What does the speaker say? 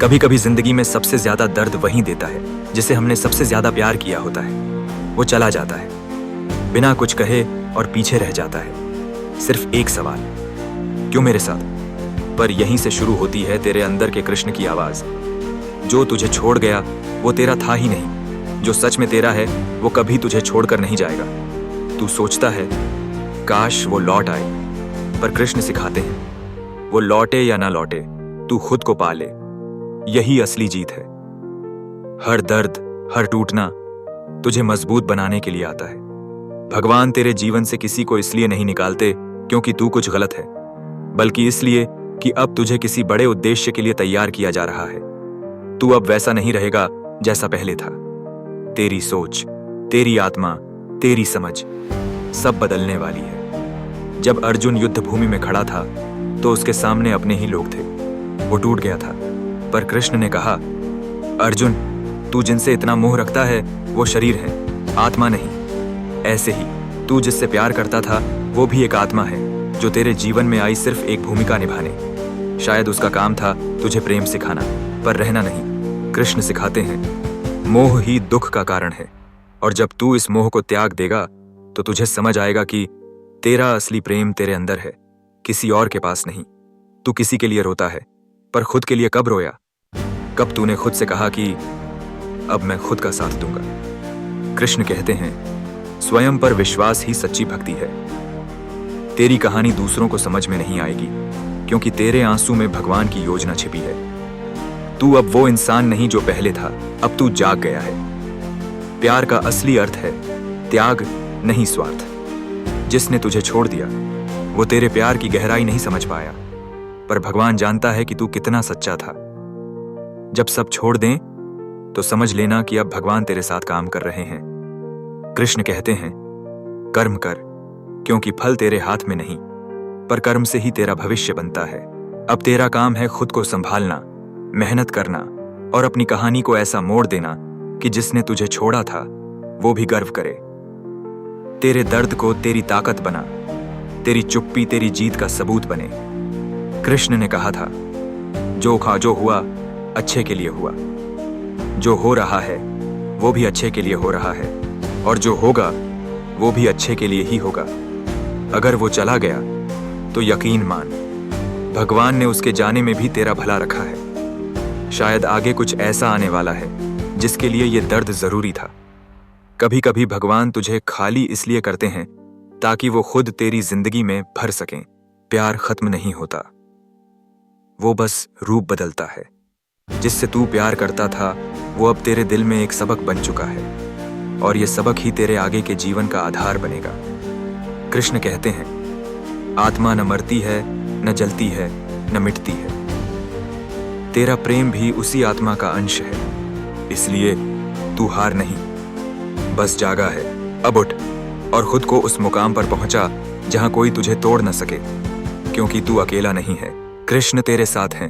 कभी कभी जिंदगी में सबसे ज्यादा दर्द वही देता है जिसे हमने सबसे ज्यादा प्यार किया होता है। वो चला जाता है बिना कुछ कहे और पीछे रह जाता है। सिर्फ एक सवाल, क्यों मेरे साथ? पर यहीं से शुरू होती है तेरे अंदर के कृष्ण की आवाज। जो तुझे छोड़ गया वो तेरा था ही नहीं। जो सच में तेरा है वो कभी तुझे छोड़कर नहीं जाएगा। तू सोचता है काश वो लौट आए, पर कृष्ण सिखाते हैं वो लौटे या ना लौटे, तू खुद को पा ले, यही असली जीत है। हर दर्द, हर टूटना तुझे मजबूत बनाने के लिए आता है। भगवान तेरे जीवन से किसी को इसलिए नहीं निकालते क्योंकि तू कुछ गलत है, बल्कि इसलिए कि अब तुझे किसी बड़े उद्देश्य के लिए तैयार किया जा रहा है। तू अब वैसा नहीं रहेगा जैसा पहले था। तेरी सोच, तेरी आत्मा, तेरी समझ सब बदलने वाली है। जब अर्जुन युद्ध भूमि में खड़ा था तो उसके सामने अपने ही लोग थे। वो टूट गया था, पर कृष्ण ने कहा, अर्जुन, तू जिनसे इतना मोह रखता है वो शरीर है, आत्मा नहीं। ऐसे ही तू जिससे प्यार करता था वो भी एक आत्मा है जो तेरे जीवन में आई सिर्फ एक भूमिका निभाने। शायद उसका काम था तुझे प्रेम सिखाना, पर रहना नहीं। कृष्ण सिखाते हैं मोह ही दुख का कारण है, और जब तू इस मोह को त्याग देगा तो तुझे समझ आएगा कि तेरा असली प्रेम तेरे अंदर है, किसी और के पास नहीं। तू किसी के लिए रोता है, पर खुद के लिए कब रोया? कब तूने खुद से कहा कि अब मैं खुद का साथ दूंगा? कृष्ण कहते हैं स्वयं पर विश्वास ही सच्ची भक्ति है। तेरी कहानी दूसरों को समझ में नहीं आएगी क्योंकि तेरे आंसू में भगवान की योजना छिपी है। तू अब वो इंसान नहीं जो पहले था, अब तू जाग गया है। प्यार का असली अर्थ है त्याग, नहीं स्वार्थ। जिसने तुझे छोड़ दिया वो तेरे प्यार की गहराई नहीं समझ पाया, पर भगवान जानता है कि तू कितना सच्चा था। जब सब छोड़ दें तो समझ लेना कि अब भगवान तेरे साथ काम कर रहे हैं। कृष्ण कहते हैं कर्म कर, क्योंकि फल तेरे हाथ में नहीं, पर कर्म से ही तेरा भविष्य बनता है। अब तेरा काम है खुद को संभालना, मेहनत करना और अपनी कहानी को ऐसा मोड़ देना कि जिसने तुझे छोड़ा था वो भी गर्व करे। तेरे दर्द को तेरी ताकत बना, तेरी चुप्पी तेरी जीत का सबूत बने। कृष्ण ने कहा था जो हुआ अच्छे के लिए हुआ, जो हो रहा है वो भी अच्छे के लिए हो रहा है, और जो होगा वो भी अच्छे के लिए ही होगा। अगर वो चला गया तो यकीन मान भगवान ने उसके जाने में भी तेरा भला रखा है। शायद आगे कुछ ऐसा आने वाला है जिसके लिए ये दर्द जरूरी था। कभी कभी भगवान तुझे खाली इसलिए करते हैं ताकि वो खुद तेरी जिंदगी में भर सकें। प्यार खत्म नहीं होता, वो बस रूप बदलता है। जिससे तू प्यार करता था वो अब तेरे दिल में एक सबक बन चुका है, और ये सबक ही तेरे आगे के जीवन का आधार बनेगा। कृष्ण कहते हैं आत्मा न मरती है, न जलती है, न मिटती है। तेरा प्रेम भी उसी आत्मा का अंश है, इसलिए तू हार नहीं, बस जागा है। अब उठ और खुद को उस मुकाम पर पहुंचा जहां कोई तुझे तोड़ न सके, क्योंकि तू अकेला नहीं है। कृष्ण तेरे साथ हैं,